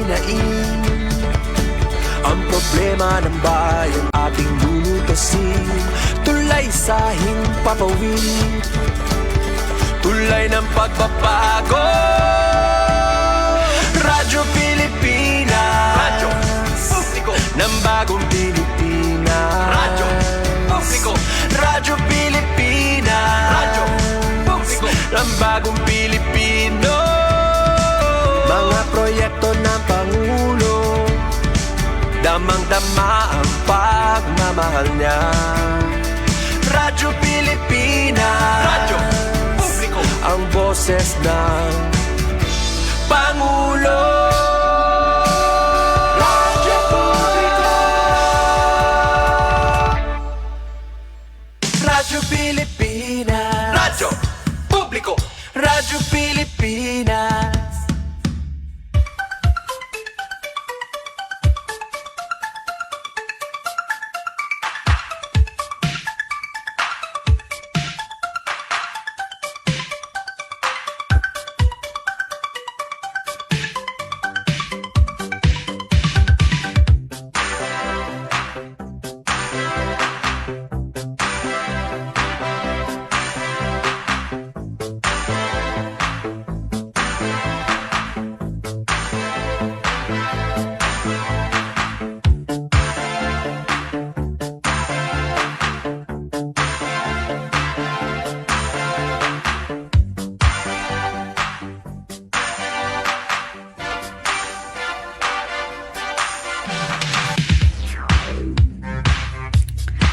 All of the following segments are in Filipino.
hinain. Ang problema ng bayan ating lulutasin, tulay sa himpapawid, tulay ng pagbabago. Radyo Pilipinas, radyo publiko ng bagong Pilipinas. Radyo publiko, Radyo Pilipinas, radyo publiko ng bagong Pilipino. Mga proyekto ng Pangulo, damang-dama ang pagmamahal niya. Radyo Pilipinas, radyo publiko, ang boses ng Pangulo. Radyo publiko, Radyo Pilipinas, radyo publiko, Radyo Pilipinas.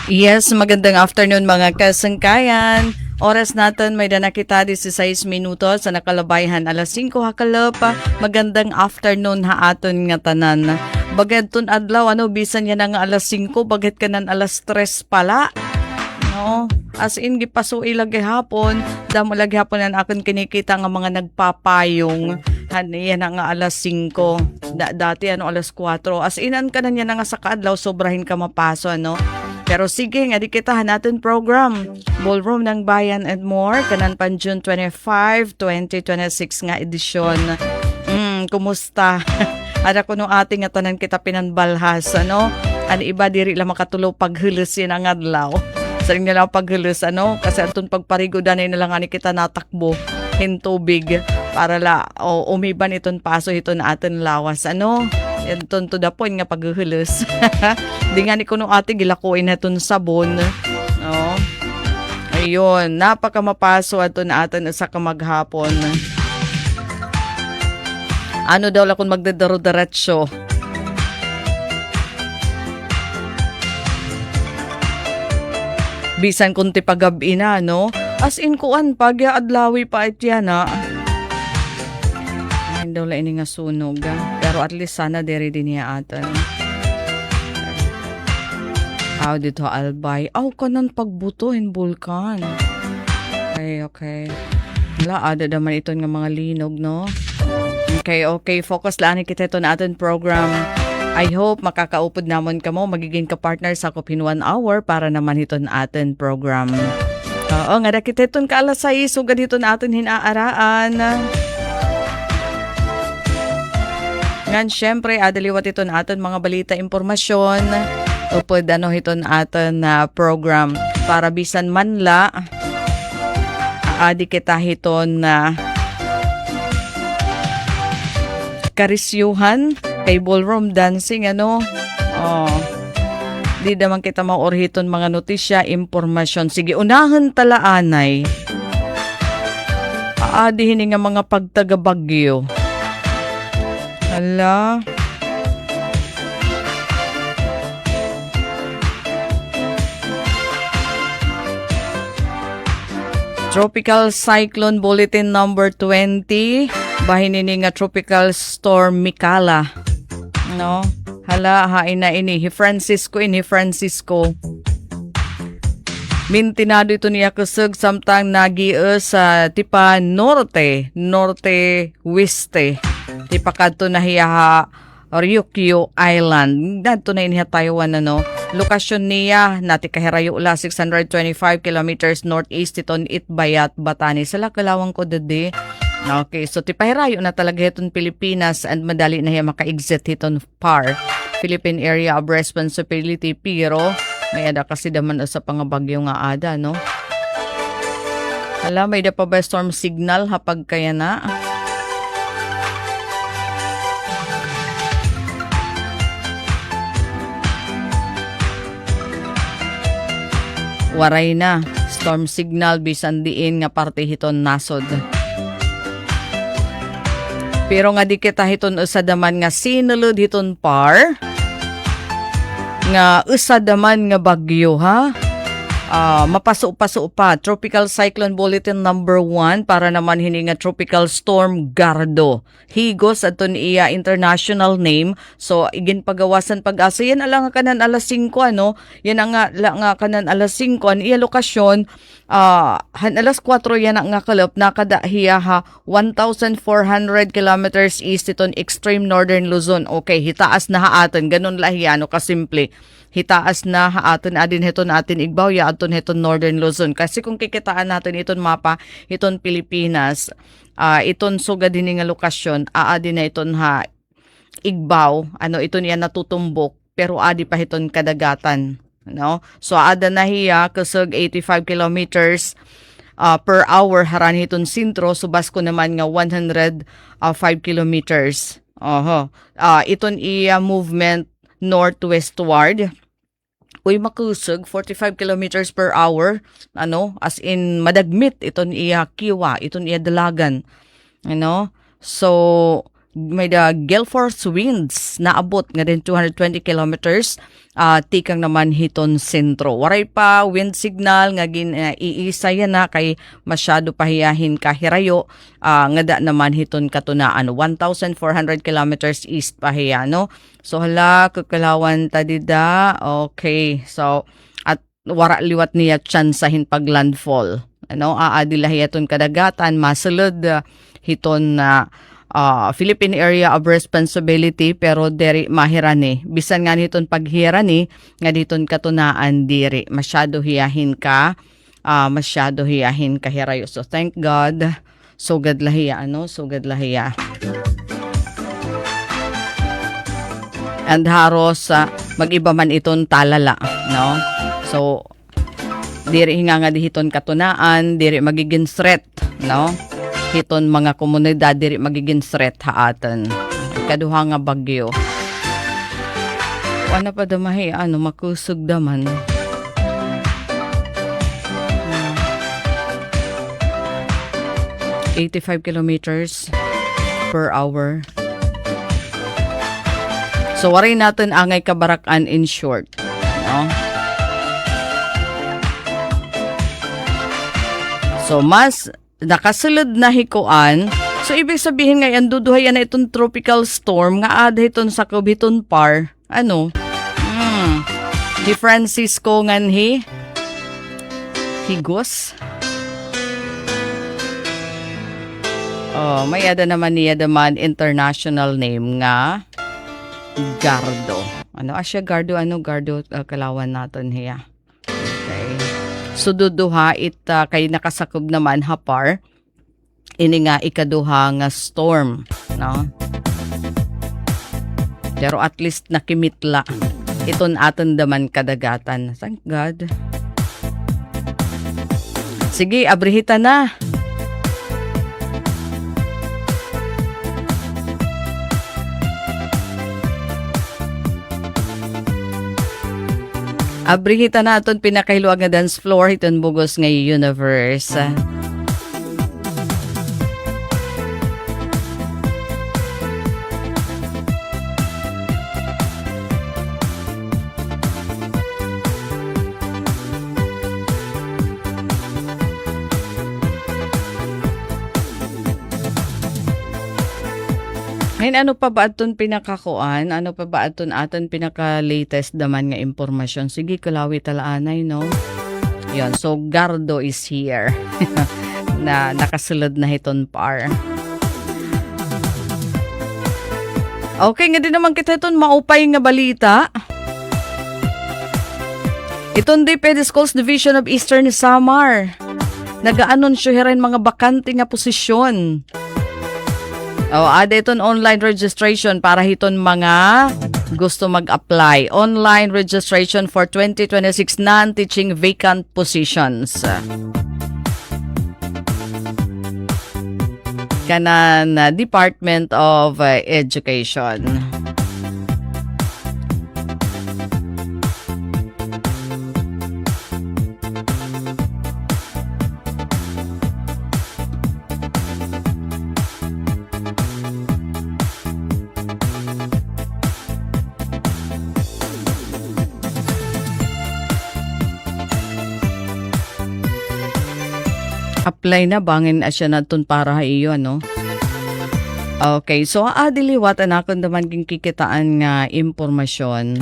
Yes, magandang afternoon mga kasangkayan. Oras natin may dana kita 16 minutos sa nakalabayhan alas 5 hakalop. Magandang afternoon ha aton nga tanan. Bagad tun adlaw bisan yan nga alas 5 bagit kanan alas 3 pala. No, as in gipaso ilagay hapon, damo lagi hapon ang akon kinikita nga mga nagpapayong. Yan nga alas 5. Dati alas 4. As in an kanan yan nga sa kaadlaw sobrahin ka mapaso Pero sige nga di kita natin program Ballroom ng Bayan and More kanan pan June 25, 2026 nga edisyon. Kumusta? Ada ko no ating nga tanan kita pinanbalhas An iba diri lang makatulo paghulos yan ang adlaw. Sa inyo lang paghulos kasi atun pagparigodan na lang ani kita natakbo hintubig para umiban iton paso iton atin lawas yan to the point nga paghuhulos. Di nga ni kuno ate gilakuin naton sabon. Ayun, napaka mapaso aton atin sa kamaghapon. Daw la kun magdadaro-diretso. Bisan kunti pagabi na as in kuan pagya adlawi pa ityana. Daw la ini nga sunog pero at least sana diri din niya atan. Dito Albay. Kanan pagbutuhin bulkan. Okay. Wala, ada naman ito nga mga linog, Okay. Focus lang kita ito na ating program. I hope makakaupod naman ka mo. Magiging ka-partner sa Kopin 1 Hour para naman ito na ating program. Nga kita ito ka alas 6. Sugad ito na ating hinaaraan. Ngan syempre, adaliwat ito na ating mga balita, impormasyon. Upod ito na ating program para bisan manla adi kita ito na karisyuhan kay ballroom dancing di naman kita maorhiton mga notisya, impormasyon. Sige, unahan talaanay adi hini nga mga pagtagabagyo. Hala. Tropical Cyclone Bulletin number 20. Bahin ini nga Tropical Storm Mikala. Hala, hain na ini. Hi Francisco. Mintinado ito niya kusog samtang nagi sa tipa norte-weste. Tipa kadto na hiya Ryukyu Island. Dadto na iniha Taiwan Lokasyon niya nati kahirayo la 625 kilometers northeast iton Itbayat, Batanes. Sala kalawang ko dede. Okay, so tipahirayo na talaga hiton Pilipinas and madali na hiya maka-exit hiton PAR, Philippine Area of Responsibility, pero may ada kasi daman sa pangabagyo nga ada, no? Hala, may da pa ba storm signal hapag kaya na? Waray na, storm signal bisan diin nga parte hiton nasod. Pero nga di kita hiton usadaman nga sinulod hiton PAR, nga usadaman nga bagyo ha. Mapaso-paso pa. Tropical Cyclone Bulletin number 1 para naman hini nga Tropical Storm Gardo. Higos aton iya international name. So igin pagawasan pag-asa yan alang kanan alas 5 ano. Yan ang nga kanan alas 5 an iya lokasyon. Han alas 4 yan ang nga kalop nakadahiya ha 1,400 kilometers east iton extreme northern Luzon. Okay, hitaas na haaton ganon lahi ano kasimple. Hitaas na haaton adin heton atin Igbaw ya aton heton northern Luzon. Kasi kung kikitaan natin iton mapa iton Pilipinas, iton sugad din nga lokasyon aadin na iton ha Igbaw ano iton yan natutumbok pero adi pa hiton kadagatan, no? So ada na hiya kusog 85 kilometers per hour haran hiton sentro, subas ko naman nga 105 kilometers. Iton iya movement northwestward. Uy makusog 45 kilometers per hour, ano, as in madagmit iton iya kiwa, iton iya dalagan. Ano? So may the gale force winds na abot nga din 220 kilometers, tikang naman hiton sentro. Waray pa wind signal nga iisa yan na kay masyado pahiyahin kahirayo, nga da naman hiton katunaan 1,400 kilometers east pahiya, no? So hala kakalawan tadida. Okay, so at wara liwat niya tsansahin pag landfall, ano, aadilahiyaton kadagatan masulod hiton na Philippine Area of Responsibility, pero diri mahirani. Bisan nga niton paghirani nga diton katunaan diri masyado hiyahin ka, masyado hiyahin ka hirayo. So thank God, sugad lahiya, ano, sugad lahiya. And haros mag-iba man iton talala, no? So diri hinga nga dihiton katunaan, diri magiging threat, no? Hiton mga komunidad diri magiging threat haatan. Kaduha nga bagyo. Wala pa damahi ano makusog daman. Hmm. 85 kilometers per hour. So waray natin angay kabarakan in short, no? So mas nakasulod na hikuan. So ibig sabihin nga yan duduhay na itong tropical storm nga ada iton sa kubiton PAR. Ano? Di Francisco nganhi higos. May ada naman niya daman international name nga Gardo. Ano asya Gardo? Ano Gardo kalawan natin hiya. Okay. So duduha kay nakasakob naman hapar ini nga ikaduha nga storm, no? Pero at least nakimitla iton aton daman kadagatan. Thank God. Sige, abrihita na. Abrihita na aton pinakahiluag nga dance floor iton bugos nga universe. Ngayon, ano pa ba aton pinakakuan? Ano pa ba aton pinaka-latest daman nga impormasyon? Sige, kulawi talaanay, no? Yun, so Gardo is here. Na nakasulod na hiton PAR. Okay, nga din naman kita iton maupay nga balita. Iton di Pwede Schools Division of Eastern Samar. Nag-aanunsyo rin mga bakante nga posisyon Ada iton online registration para hiton mga gusto mag-apply. Online registration for 2026 non-teaching vacant positions. Kanan Department of Education. Apply na bangin asya naton para iyo ano. Okay, so adiliwat anakon naman king kikitaan nga impormasyon.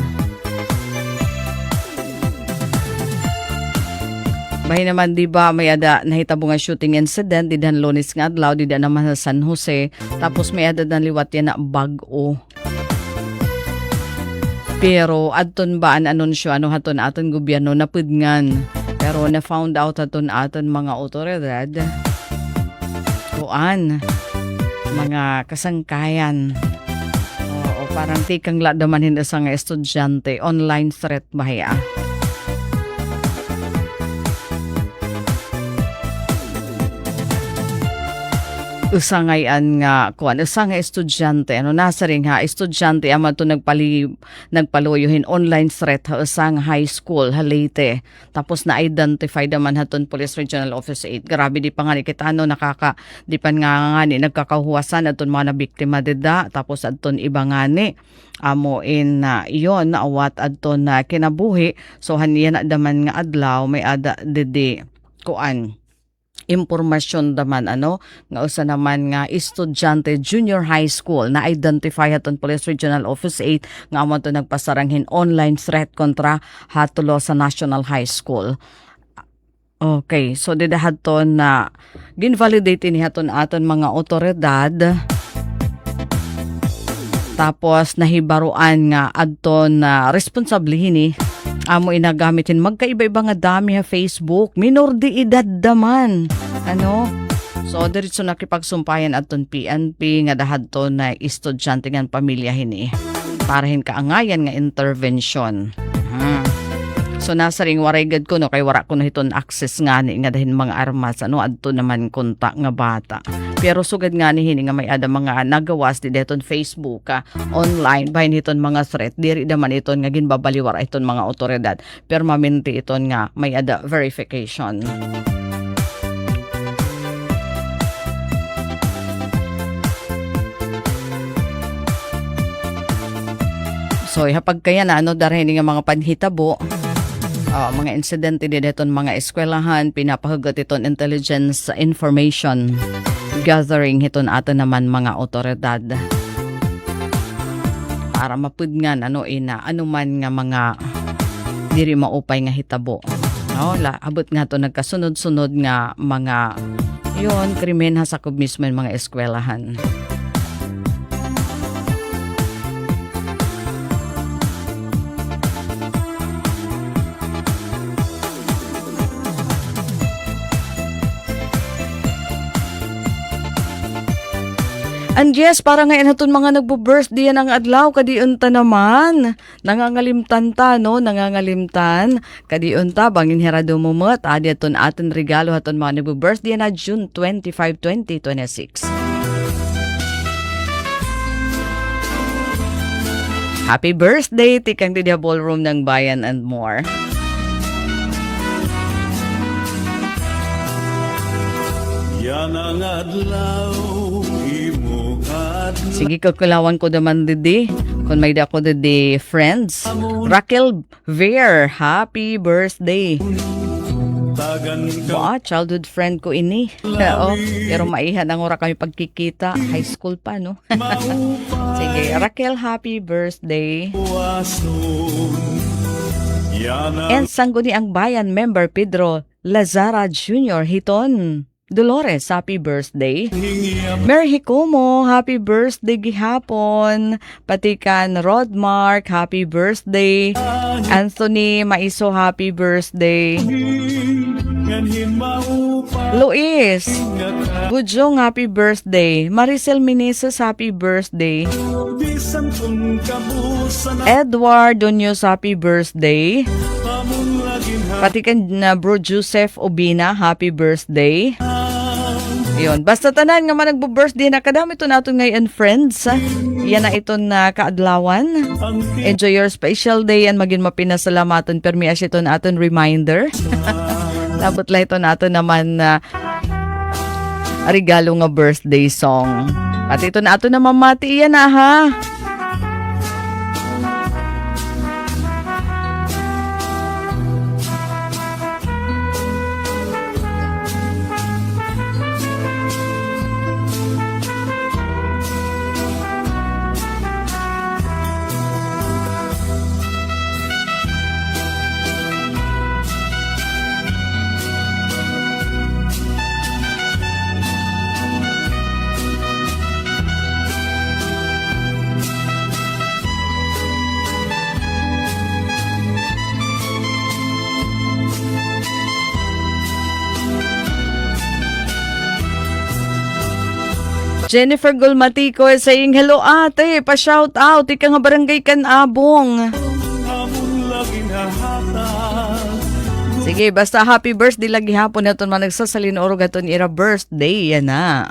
Bahay naman di ba may ada nahitabo nga shooting incident di dan Lunes nga adlaw di da naman sa San Jose tapos may ada dan liwat yan na bag-o. Pero adton ba an anunsyo ano haton aton gobyerno napudngan. Pero na-found out aton mga otoridad kuan mga kasangkayan o parang tikang ladaman hindi sa nga estudyante online threat bahaya. Usangayan nga kuan usang nga estudyante ano nasa ring ha estudyante ama to nagpaluyohin online threat ha usang high school ha Leyte tapos na identify naman haton Police Regional Office 8 grabe di pa nga ni kita ano di pa nga ni nagkakahuwasan aton mga nabiktima dida tapos adton iba nga ni amo in iyon naawat adton na kinabuhi so haniya na daman nga adlaw may ada didi kuan impormasyon daman ano nga usa naman nga estudyante junior high school na identify haton Police Regional Office 8 nga amo to nagpasaranghin online threat kontra hatulo sa National High School. Okay, so didahaton na ginvalidate ni haton aton mga otoridad. Tapos nahibaruan nga adton na responsablihin ni amo inagamitin magkaiba-iba nga dami ha Facebook minor de edad daman ano so diretso nakipagsumpayan aton PNP nga dahadto na estudyante nga pamilya hini parahin kaangayan nga intervention. So nasa ring waray gad ko no kay wara ko na hiton access nga ni nga dahin mga armas ano adto naman konta nga bata. Pero sugad nga ni hini nga may ada mga nagawas di deton Facebook online bahin hiton mga threat diri daman iton nga ginbabaliwara iton mga otoridad permanente iton nga may ada verification. So hapag kaya na ano darhin nga mga panhitabo mga insidente di deton mga eskwelahan pinapahugot iton intelligence information gathering hiton ato naman mga otoridad para mapudngan ano man nga mga diri maupay nga hitabo abot nga to nagkasunod-sunod nga mga yon krimen ha sakop mismo mga eskwelahan. And yes, para ngayon naton mga nagbo-birthday ang adlaw, kadiunta naman. Nangangalimtan ta, no? Nangangalimtan. Kadiunta, bangin herado mumot. Adi aton aton regalo aton mga nagbo-birthday na June 25, 2026. Happy birthday, Tikang Didia Ballroom ng Bayan and more. Yan ang adlaw. Sige, kakulawan ko naman didi. Kung may dako didi friends. Raquel Ver, happy birthday. Childhood friend ko ini. Pero maihan ang ora kami pagkikita. High school pa, no? Sige, Raquel, happy birthday. And sangguni ang bayan member Pedro Lazara Jr. Hiton Dolores, happy birthday. Mary Hicomo, happy birthday gihapon. Patikan Rodmark, happy birthday. Anthony Maiso, happy birthday. nganhin maupa Luis, nga ka Bujong, happy birthday. Maricel Meneses, happy birthday. bisan kung kabusan Edward Donyos, happy birthday. among laging Pati kan na bro Joseph Obina, happy birthday. Yun, basta tanan nga man nagbo-birthday na kadami to nato ngayon friends. Yan na ito na kaadlawan. ang Enjoy your special day and maging mapinasalamatan permi as ito na aton reminder. Labot lang ito nato naman na regalo nga birthday song. At ito na ato na mamati yan na ha. Jennifer Gulmatico is saying, hello ate, pa-shout out, ika nga barangay Kanabong. among laging hahatag Sige, basta happy birthday lagi hapon na ito man nagsasalin orog aton ira birthday, yan na.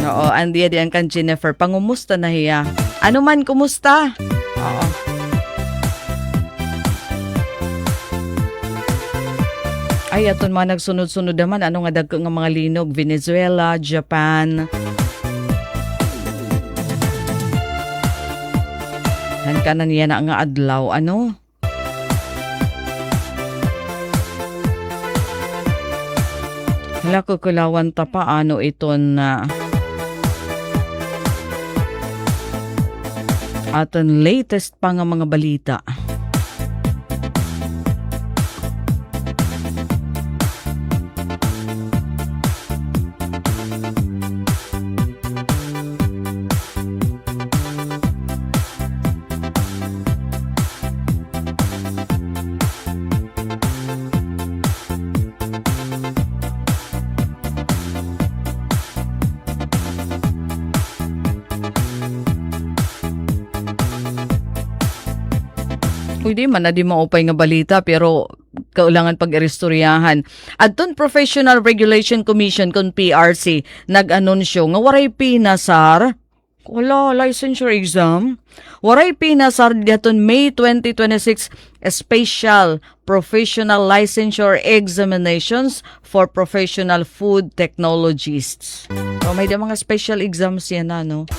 Oo, andi yan kan Jennifer, pangumusta na hiya. Ano man, kumusta? Oo. Ay, aton mga nagsunod-sunod naman, ano nga dagko nga mga linog, Venezuela, Japan. Han ka na niya na nga adlaw, ano? Hala ko kulawan ta paano ito na aton latest pa nga mga balita. Pwede man na di maupay nga balita pero kaulangan pag-iristoryahan. Adton Professional Regulation Commission kun PRC nag-anunsyo nga waray pinasar wala licensure exam. Waray pinasar daton May 2026 Special Professional Licensure Examinations for Professional Food Technologists. So, may da mga special exams yan na, no?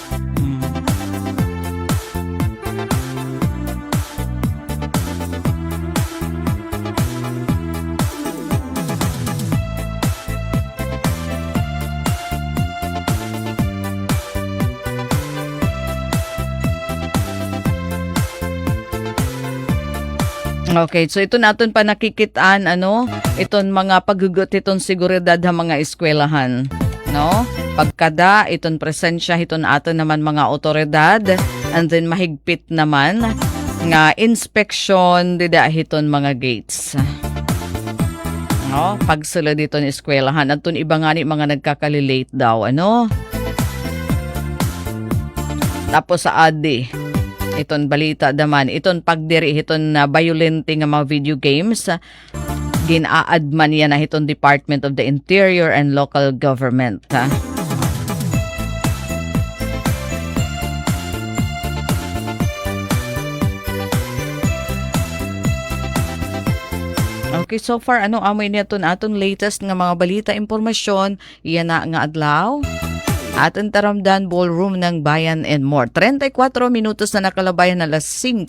Okay, so ito naton pa nakikitaan iton mga paggugot iton seguridad ha mga eskwelahan, no? Pagkada iton presensya iton aton naman mga otoridad and then mahigpit naman nga inspection dida hiton mga gates. No, pagsulod iton eskwelahan adton iba nga ni mga nagkakalilate daw, Tapos sa ADI iton balita daman, iton pagdiri, iton violente nga mga video games, ginaadman yan na iton Department of the Interior and Local Government. Okay, so far, amoy niya aton latest nga mga balita, impormasyon, iyan na nga adlaw. Aton taramdan ballroom ng bayan and more. 34 minutos na nakalabayan na 5.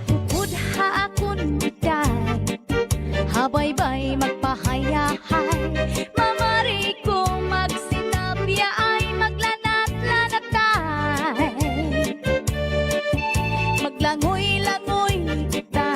Bukod akon biday, habay-bay magpahayahay, mamari kong magsinapya ay maglanat-lanatay. Maglangoy-langoy kita,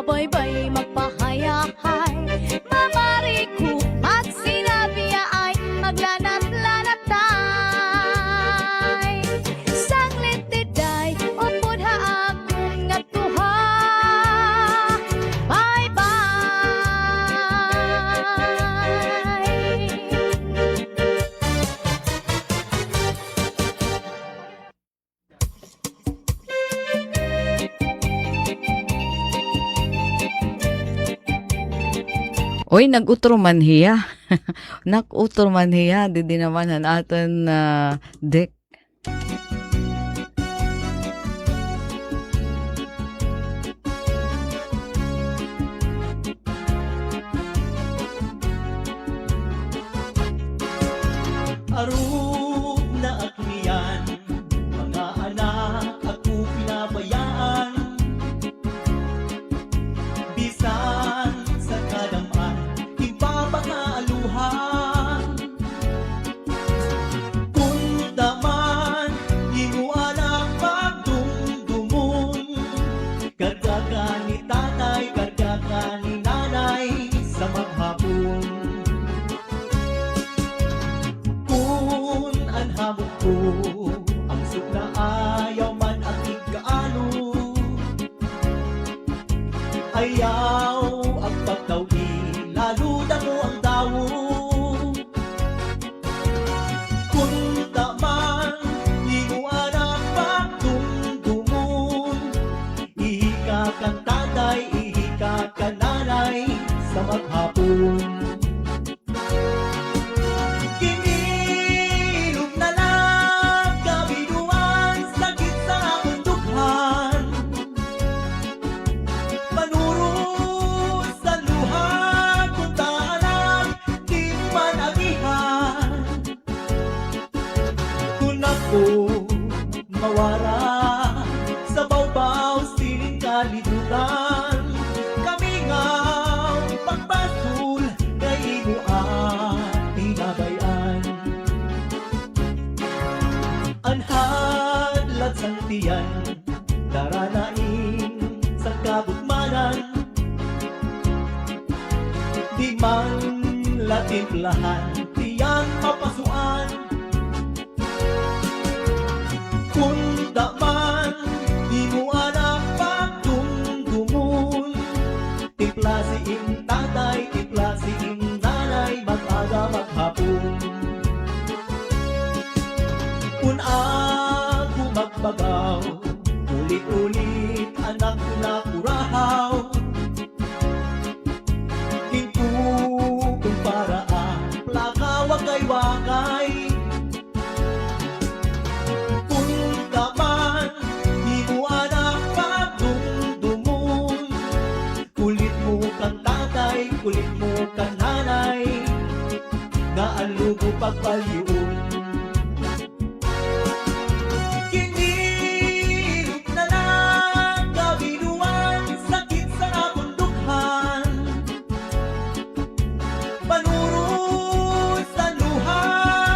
habaybay magpahayahay. Mamari ko at sinabi ay maglanat-lanatay. Sanglit diday upod ha akong ngatuha. Bye-bye. Uy, nag-utro man hiya. Nag-utro man hiya. Di naman ang aton dek. Arog na akniyan, mga anak ako pinabayaan. Bisan sa kadaman, ipapakaaluhan. Kung daman, inuan ang pagdumdumon. Karga ka ni tatay, karga ka ni nanay sa maghapon. Kung anhamog ko ang sukla ayaw man ang igaano, ayaw ang pagtawi lalo na mo ang dawo. Kung taman inuan ang pagdumdumon, ihika kang tatay, ihika kang nanay sa maghapon. Kinilog na lang kabinuan, sakit sa akong dughan. Manuro sa luha kung taanan, di mo man agihan. Kung ako mawara sa bawbaw sining kalidutan, kami nga pagpasul kay imo ang tinabayan. Anhadlat sang tiyan, daranain sa kabutmanan. Di man latimplahan, tiyang mapasuan. Kung daman, di mo anak pagdumdumon. Timpla si ing tatay, timpla si ing nanay, mag-aga maghapon. Kung ako magbagaw, ulit-ulit anak ko na kurahaw. Hingko kung paraan, plaka wakay-wakay. Kung kaman, di mo anak pagdumdumon. Kulit mo kang tatay, kulit mo kang nanay, nga ang lugo pagpaliun. Kinilog na lang kabinuan, sakit sa akong dughan. Panuro sa luha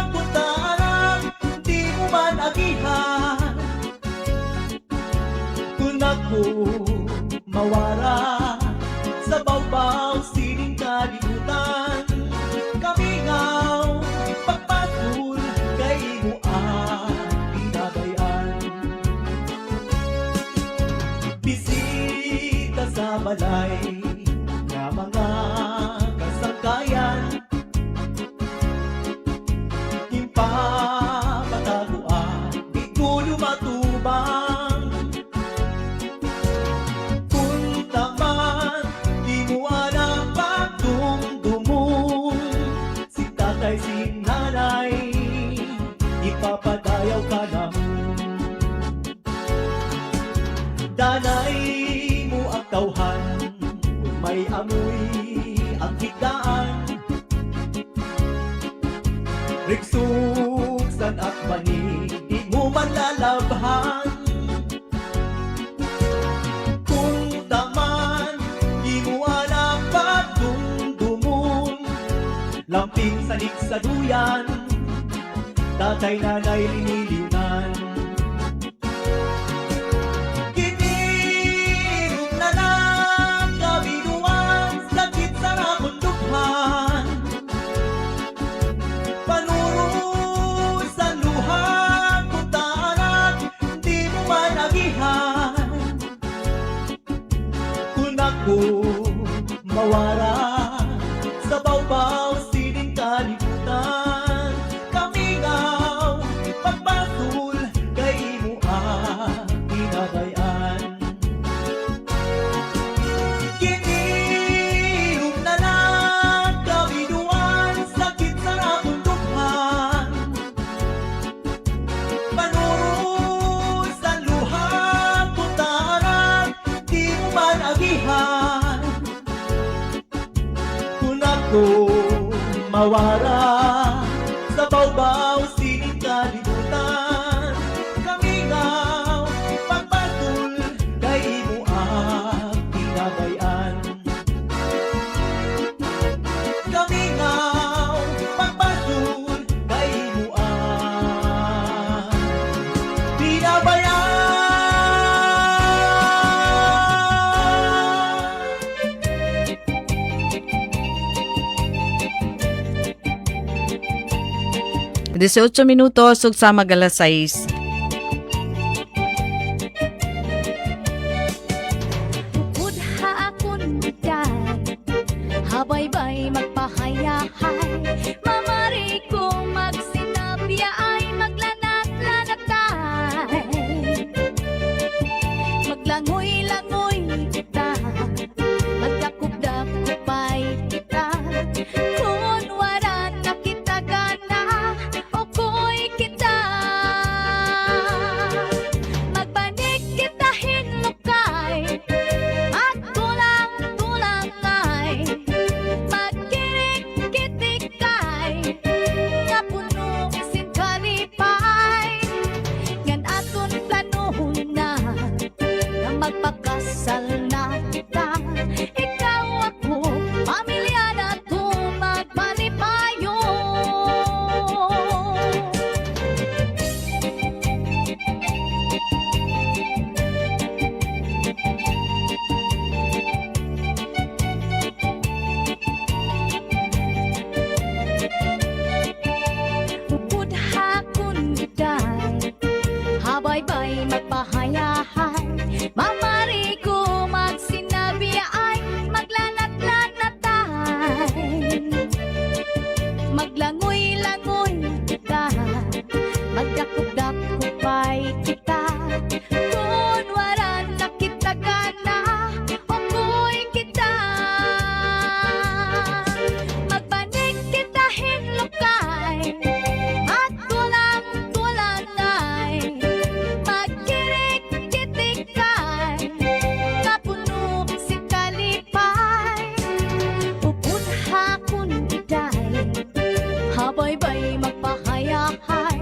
kung taanan, di mo man agihan. Kung ako mawara sa bawbaw sining kalibutan, kami ngaw pagpatul kay imo ang tinabayan. Bisita sa balay nga mga kasangkayan, impapataguan, di ko lumatubang. Kung taman, di mo alam pagdumdumon. Si tatay, si nanay, ipapadayaw ka naman. Danay mo ang tawhan, kung may amoy ang higdaan. Rigsuksan at mani, di mo man lalabhan. Kung taman, di mo alam pagdumdumon. Lamping sanik sa duyan, tatay nanay liniliunan. Kinilog na lang ko mawara sa bawbaw sining kalibutan. Kamingaw pagpasul kay mo ginabayan. Kinilog na lang kabinuan, sakit sa natuntuhan. Panurus ang luha, putaran, di mo man agihan. Kung ako mawara sa bawbaw sining kalibutan. Kamingaw pagpatul kay mo ginabayan. Kamingaw pagpatul kay mo binabayan. Dieciocho minutos ug sa magalas 6. Budha akon day, habay-bay magpahayahay. Mamari ko magsinabya ay maglanat-lanatay. Maglangoy-langoy kita, magdakop-dakopay kita. Kung wala na kita gana, okoy kita. Magbanig kita hinukay, magtulang-tulangay. Magkirik-kitikay, nga puno isin kalipay. Ngan aton planong na magpakasal na kita. Ikaw ako, pamilya na to magpalipayo. Budha kun day, habay-bay magpahayahay. Mamari ko magsinabi ay maglanat-lanatay. Maglangoy-langoy kita, magdakop-dakopay kita. Kung wala na kita gana, okoy kita. Magbanig kita hinlukay, magtulang-tulangay. Magkirik-kitikay, nga puno si kalipay. Budha kun day, habay-bay magpahayahay.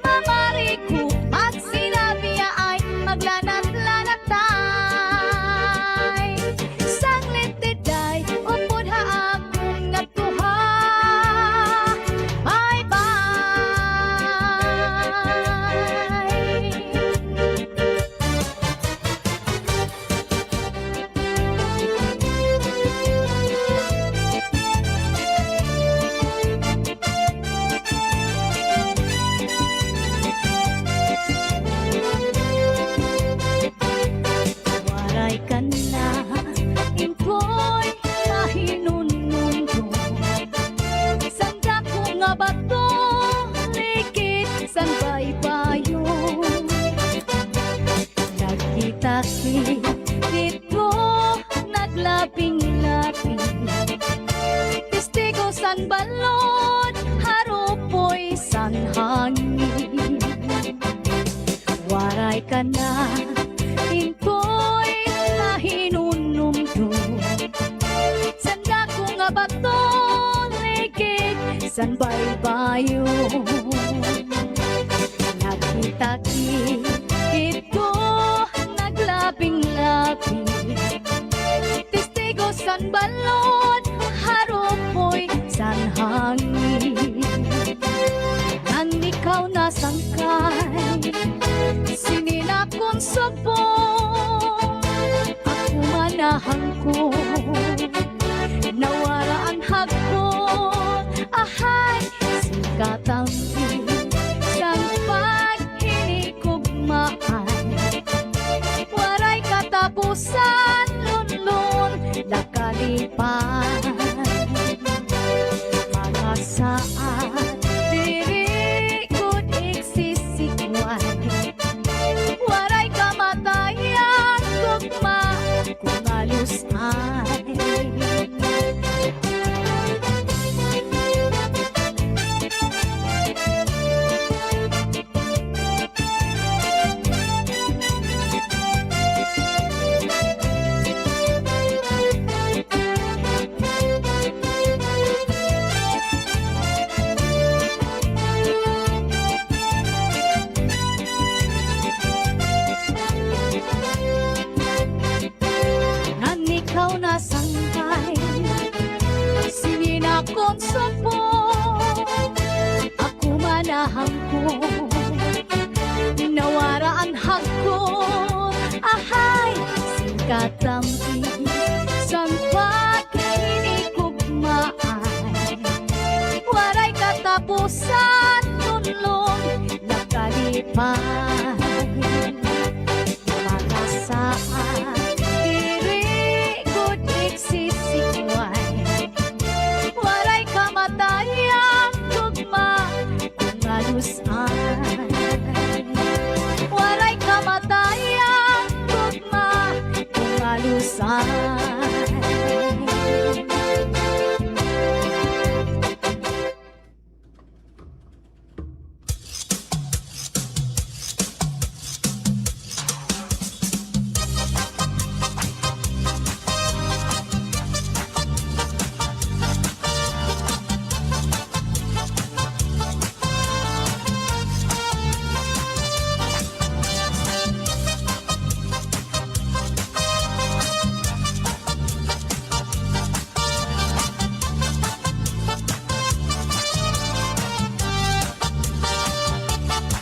Mamari ko magsinabi ay maglanat-lanatay. Sanglit day, upod haakong natuha. Bye-bye. Waray ka na, impoy, mahinunun ko. Sanda ko nga ba to, likit, san baybayo. Nagkita-kit ko, naglaping-laping. Testigo san balon, harupoy san hangin. Waray ka na, impoy, mahinunum ko. Sanda ko nga ba to, likit, san baybayo. Nagkita-kit ko, naglaping-laping. Testigo san balon, harupoy san hangin. Nang ikaw nasangkay, sininakon subong. Ako manahan ko, nawaraan hagko. Ahay, singkatambi, sang paghinikugmaan. Waray katapusan, lunlun, nasangkay Sininakon supo Ako manahang ko Nawara ang hagkon Ahay, singkatampi San pagkinikugmaay Waray katapusan Tunlong nakalipay Makasaan Diri good nagsisikway Waray kamatayang tugma Kung alusan Waray kamatayang tugma Kung alusan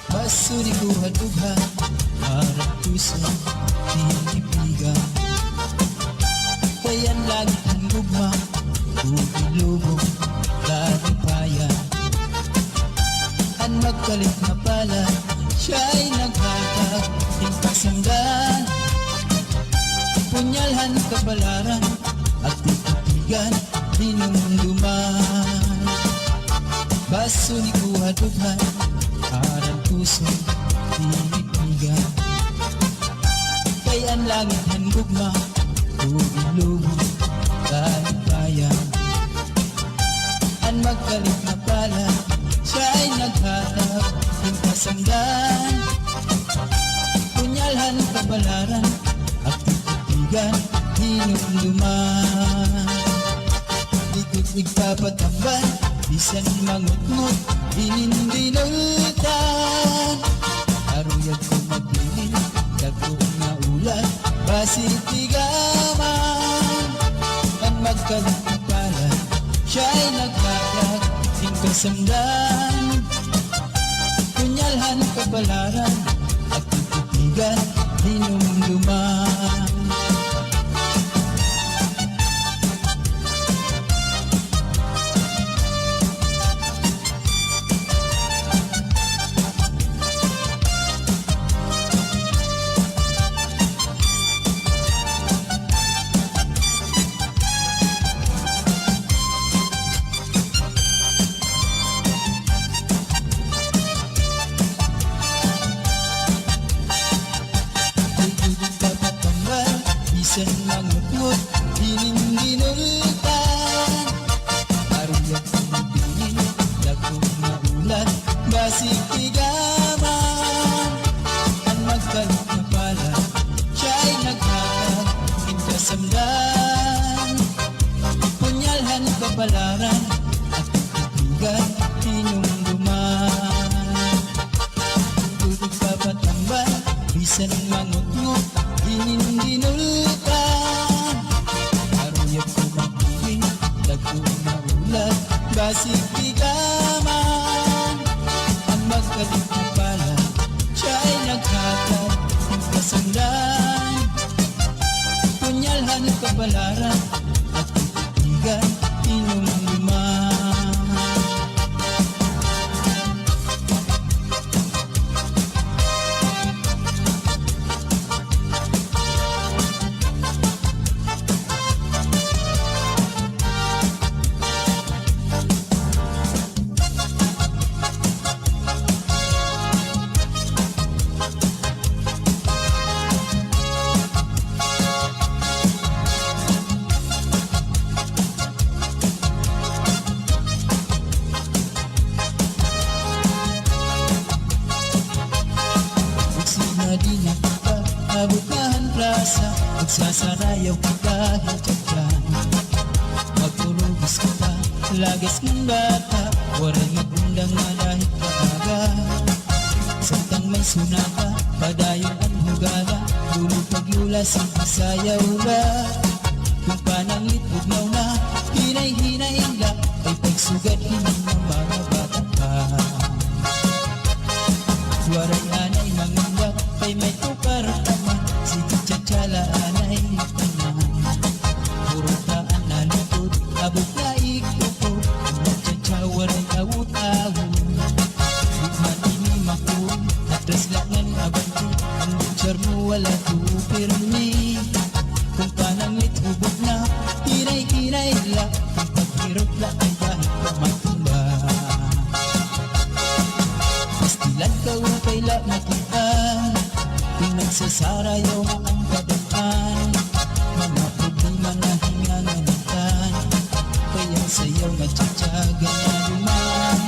Basuri ko hadughan Harap puso Tinipigan Kayan lagi ang gugma Bubulubog Lalipayan Ang magkalit na pala Siya'y naghatag Ting pasanggan Punyalhan kabalaran At titipigan Dinumduman Basuri ko hadughan Harap puso, tinipigan Kay ang langit ang gugma Lugi-lugi, kalipayan Ang magkalit na pala Siya ay naghatag Ng pasanggan Punyalhan kabalaran At titipigan Hinumduman Diko't nagpapatambal Bisan mangut-ngut Inindinulutan Aruyag ko magbili Dagko nga ulat Basit tigaman Ang magkalit na pala Siya'y nagkakag Ting kasamdan Kunyalhan kabalaran At titipigan Hinumduman Bisan mangut-ngut, dinindinulutan Aruyag ko magbili, dagkong maulat Basig tigaman Ang magkalit na pala Siya'y naghatag Ng kasamdan Punyalhan kabalaran At titipigan Hinumduman Tutug papatambal Bisan mangut-ngut, dinindinulutan Aruyag ko magbili, dagkong maulat Basig tigaman Ang magkalit na pala Siya'y naghatag ng kasandan Punyalhan kabalaran At titipigan Hinumduman Madina ka, Abukahan Plaza Magsasarayaw ka kahit dyan Magpulubos ka pa, lagas ng bata Waray magundang malahit ka aga Santang may sunaka, padayon ang hugala Lulupag lula, sayaw ba Kung pananglit bugnaw na hinay-hinay la ay pagsugad hining ng mga bata pa. Waray anay mangundak kay may tukar taman, sige tsatsala anay tanan. Puro taan na lutod, abot na ikupo, tsatsya waray awut-awut. Bukman ini makun, atras langan abanti, ang butcher mo wala tupirmi. Kung pananglit hubog na, hinay-hinay la, kung paghirot la ay dahil pamatumba. Pastilan ka upay la makita, kung nagsasarayaw na ang kadaan. Mga problema na hinganganitan, kaya sayaw na tsatsaga na duman.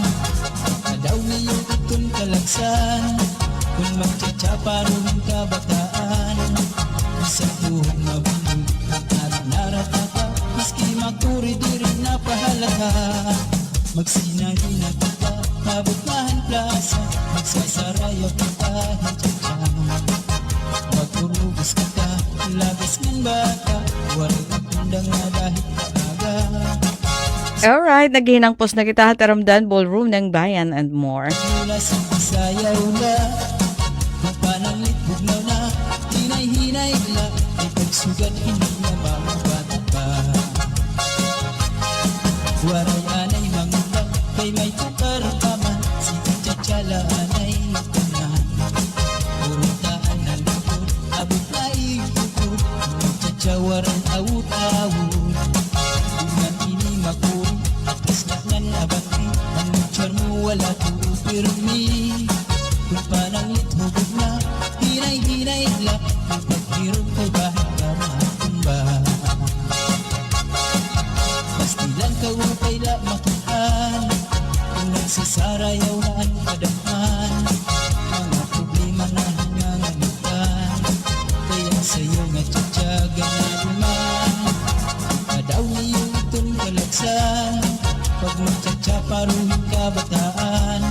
Kadaw ngayong itong kalagsan, kung magtsatsaparoon ka bataan. Isang buhok mabulog at naratata, maski magturi di rin napahalata. Magsinahina kita, mabutahan plaza, magsasarayaw kita, hintsatsa. Magturubos kita, labas ng bata, walang akundang na dahil kaaga. Alright, naghihinangpos na kita Taramdan Ballroom ng Bayan and more. Mula sa sayaw na, kung pananglit bugnaw na, hinay-hinay la, ay pagsugat hindi na mga bata pa. Waray anay mangundak, kay may tukar paman, sige tsatsala anay tanan. Purutaan na lutod, abot na ikukod, tsatsawaran awut-awut. Buman ini makuri, atas langan abati, ang butcher mo wala tupirmi. Kung pananglit hubog na, hinay-hinay la, kung paghirot ko bahit ka matumba. Pastilan ka upay la makitaan, kung nagsasarayaw na ang kadamhan. Mga problema na hinganganitan, kaya sa'yo nga tsatsaga na duman. Kadaw ngayong itong kalagsan, pag magtsatsaparuhin ka bataan.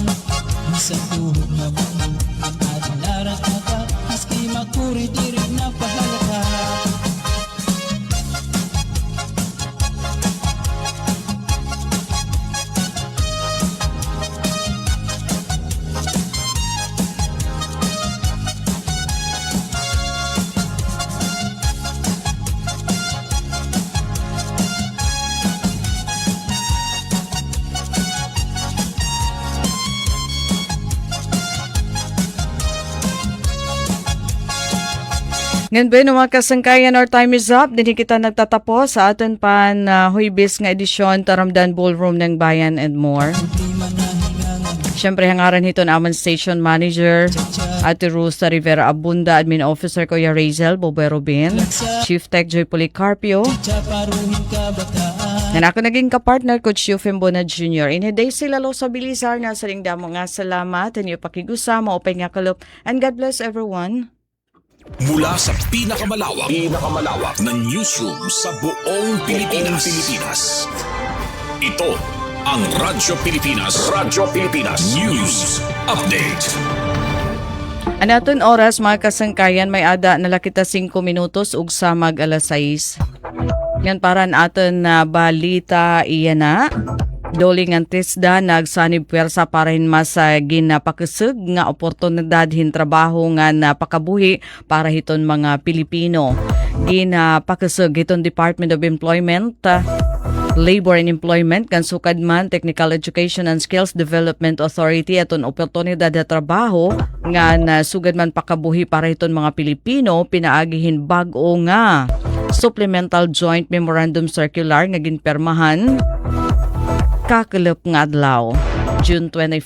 Isang tuhog na bumog, ang ating naratata, maski makuri di rin napahalata. Ngayon ba mga kasangkayan, our time is up. Dini kita nagtatapos sa aton pan huibis nga edisyon Taramdan Ballroom ng Bayan and more. Problema na hinganganitan, Siyempre, hangaran hito na amang station manager, Ate Rusta Rivera Abunda, Admin Officer Kuya Razel Bobero Bin, Chief Tech Joy Policarpio, tsaparuhin ka bataan. na ako naging kapartner Coach Yufim Bona Jr. Inheday sila lo sa bilisar na sa ringdamo nga salamat, and yung pakigusa, maupay nga kalop, and God bless everyone. Mula sa pinakamalawak na newsroom sa buong Pilipinas. Ito ang Radyo Pilipinas News Update. Anaton oras mga kasangkayan, may ada nalakita 5 minutos ug sa mag alas 6. Yan para aton na balita iyan na. Doli nga tisda nagsanib pwersa para mas ginapakasug nga oportunidad hin trabaho nga napakabuhi para hiton mga Pilipino. Ginapakasug hiton Department of Employment, Labor and Employment kan sukadman Technical Education and Skills Development Authority aton oportunidad na trabaho nga nasugad man pakabuhi para hiton mga Pilipino pinaagihin bag-o nga Supplemental Joint Memorandum Circular nga ginpermahan kakalap nga adlaw June 24.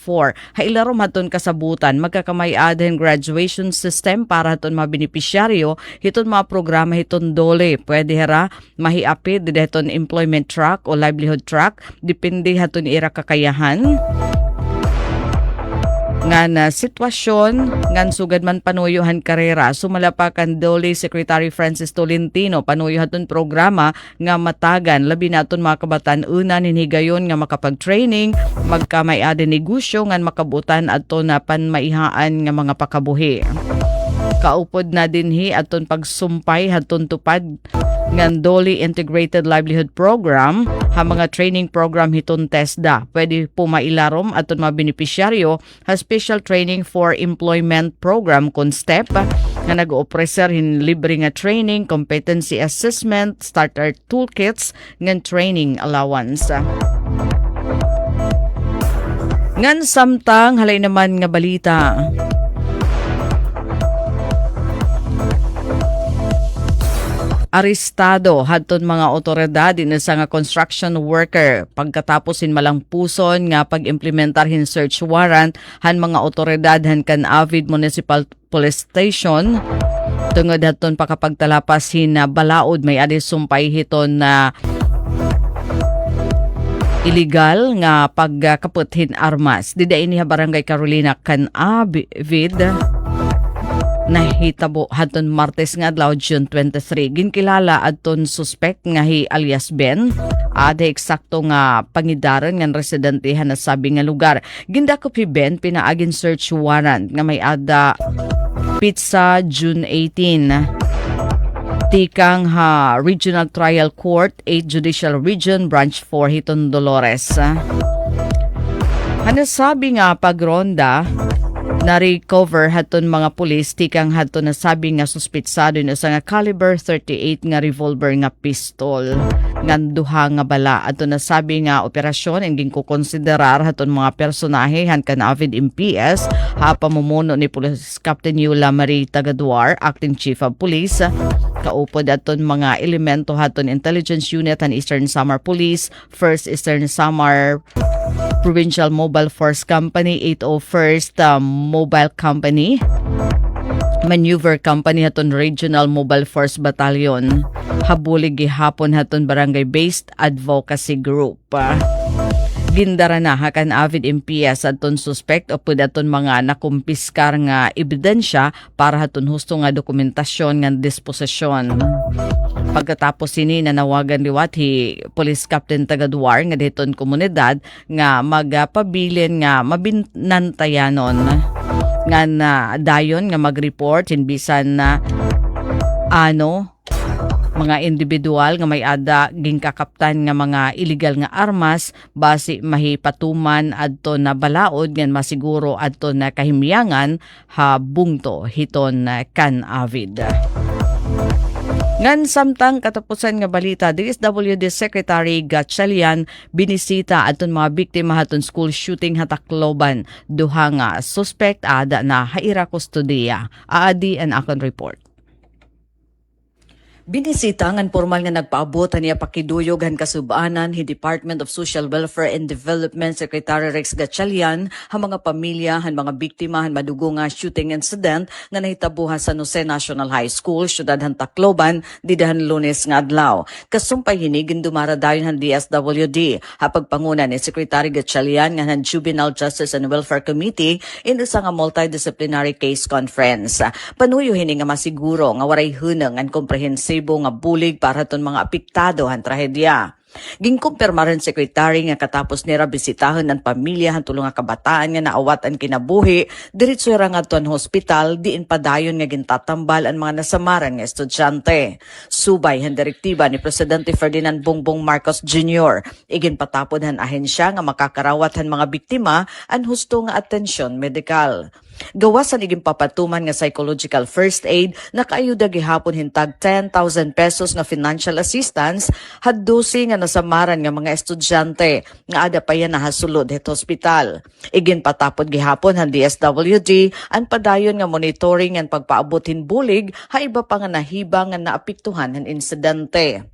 Hailarom haton kasabutan magkakamay-aden graduation system para haton mga benepisyaryo hiton mga programa hiton dole. Pwede hara mahiapid hiton employment track o livelihood track depende haton ira kakayahan. Nga sitwasyon ngan sugad man panuyuhan karera sumalapakan dole Secretary Francis Tolentino panuyuhaton programa nga matagan labi naton mga kabatan-una hinhigayon nga makapag-training magkamay-aden negosyo ngan makabutan adto na panmaihaan nga mga pakabuhi. Kaupod na dinhi aton pagsumpay haton tupad ngan Doli Integrated Livelihood Program ha mga training program hiton TESDA. Pwede po mailarom aton mga beneficiaryo ha special training for employment program kon STEP nga nag-opreser hin libre nga training, competency assessment, starter toolkits ngan training allowance. Ngan samtang halay naman nga balita. Arestado hadton mga otoridad sa nga construction worker pagkatapos in malang puson nga pag-implementar hin search warrant han mga otoridad han kan Avid Municipal Police Station tungod hadton pakapagtalapas hin balaod may adi sumpay hiton na illegal nga pagkaput hin armas. Dida ini ha Barangay Carolina kan Avid nahitabo hadton Martes nga adlaw June 23. Ginkilala adton suspect nga hi alias Ben. Ada eksakto nga pangidaran nga residentehan na sabi nga lugar. Gindakop hi Ben pinaagin search warrant nga may ada pizza June 18. Tikang ha Regional Trial Court 8 Judicial Region Branch 4 hiton Dolores. Hanasabi nga pagronda na-recover haton mga pulis tikang haton na sabi nga suspitsado na sa nga caliber 38 nga revolver nga pistol ngan duha nga bala aton na sabi nga operasyon ingin ko konsiderar haton mga personahe han kan Avid MPS ha pamumuno ni Police Captain Yula Marie Tagaduar, Acting Chief of Police, kaupod aton mga elemento haton Intelligence Unit han Eastern Samar Police, 1st Eastern Samar Provincial Mobile Force Company, 801st Mobile Company, Maneuver Company haton Regional Mobile Force Battalion, habulig gihapon haton barangay-based advocacy group. Gindara na hakan Avid MPS aton suspect o pud aton mga nakumpiskar nga ebidensya para haton husto nga dokumentasyon nga disposisyon. Pagkatapos sini nanawagan liwat hi Police Captain Tagaduar nga dayton komunidad nga magpabilin nga mabinantayanon nga na dayon nga mag-report hinbisan na mga individual nga may ada gingkakaptan nga mga illegal nga armas base mahipatuman adto na balaod ngan masiguro adto na kahimyangan ha bungto hiton kan Avid. Ngan samtang katapusan nga balita, DSWD Secretary Gatchalian binisita aton mga biktima haton school shooting ha Tacloban. Duha nga suspect ada na haira kustudiya. Aadi an akon report. Binisita ngan formal nga nagpaabot niya pakiduyog han kasubanan hi Department of Social Welfare and Development Secretary Rex Gatchalian ha mga pamilya han mga biktima han madugo nga shooting incident nga nahitabo ha San Jose National High School syudad han Tacloban didahan Lunes nga adlaw. Kasumpay hinigin dumara dayon han DSWD ha pagpanguna ni Secretary Gatchalian nga han Juvenile Justice and Welfare Committee in isa nga multidisciplinary case conference. Panuyo hini nga masiguro nga waray huneng ang comprehensive nga bulig para ton mga apektado han trahedya. Gingkumpirma rin sekretary nga katapos nira bisitahan ng pamilya han tulong nga kabataan nga naawat ang kinabuhi diretso ra nga ton hospital diin padayon nga gintatambal ang mga nasamaran nga estudyante. Subay han direktiba ni Presidente Ferdinand Bongbong Marcos Jr. igin patapod han ahensya nga makakarawat han mga biktima an husto nga atensyon medikal. Gawas sa naging papatuman nga psychological first aid, nakaayuda gihapon hintag 10,000 pesos nga financial assistance haddusi nga nasamaran nga mga estudyante nga ada pa yan nahasulod het hospital. Igin patapod gihapon han DSWD ang padayon nga monitoring ang pagpaabotin bulig ha iba pa nga nahibang nga naapektuhan han insidente.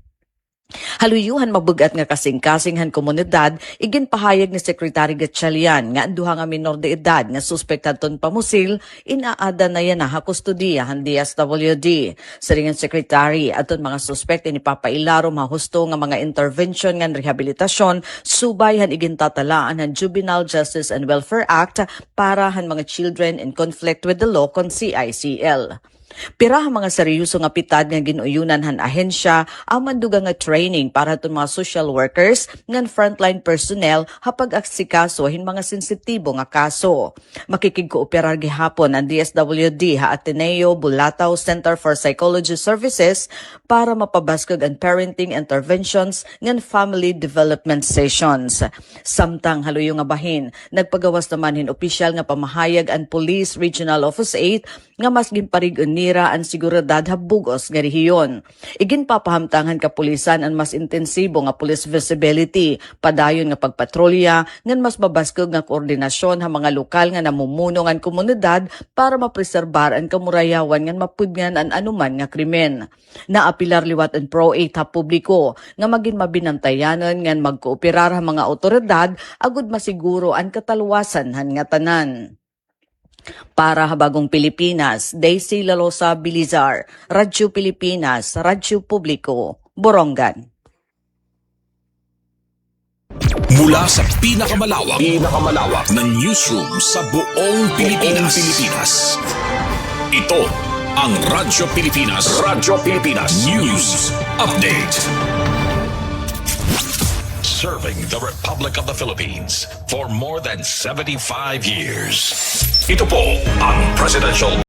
Haluyuhan mabugat nga kasing-kasing han komunidad, igin pahayag ni Secretary Gatchalian nga duha nga minor de edad nga suspect hadton pamusil inaada na yan ha kustudiya han DSWD. Siringan Secretary aton mga suspect ini papailarom ha husto nga mga intervention nga rehabilitasyon subay han igin tatalaan han Juvenile Justice and Welfare Act para han mga children in conflict with the law kon CICL. Pira ang mga seryoso nga pitad nga ginuyunan han ahensya ang manduga nga training para itong mga social workers ngan frontline personnel hapag aksikaso hin mga sensitibo nga kaso. Makikigkooperar gihapon ang DSWD ha Ateneo Bulatao Center for Psychology Services para mapabaskog ang parenting interventions ngan family development sessions. Samtang haluyong nga bahin, nagpagawas naman hin opisyal nga pamahayag ang Police Regional Office 8 nga mas gimparig-on nira ang seguridad habugos nga rehiyon. Iginpapahamtangan kapulisan ang mas intensibo nga police visibility, padayon nga pagpatrolya, ngan mas mabaskog nga koordinasyon ha mga lokal nga namumuno ngan komunidad para mapreserbar ang kamurayawan ngan mapudngan ang anuman nga krimen. Naapilar liwat ang Pro 8 ha publiko nga maging mabinantayanan ngan magkooperar ha mga otoridad agud masiguro ang katalwasan han nga tanan. Para Habagong Pilipinas, Daisy Lalosa Bilizar, Radyo Pilipinas, Radyo Publiko, Borongan. Mula sa pinakamalawak na newsroom sa buong Pilipinas. Ito ang Radyo Pilipinas News Update. Serving the Republic of the Philippines for more than 75 years. Ito po ang Presidential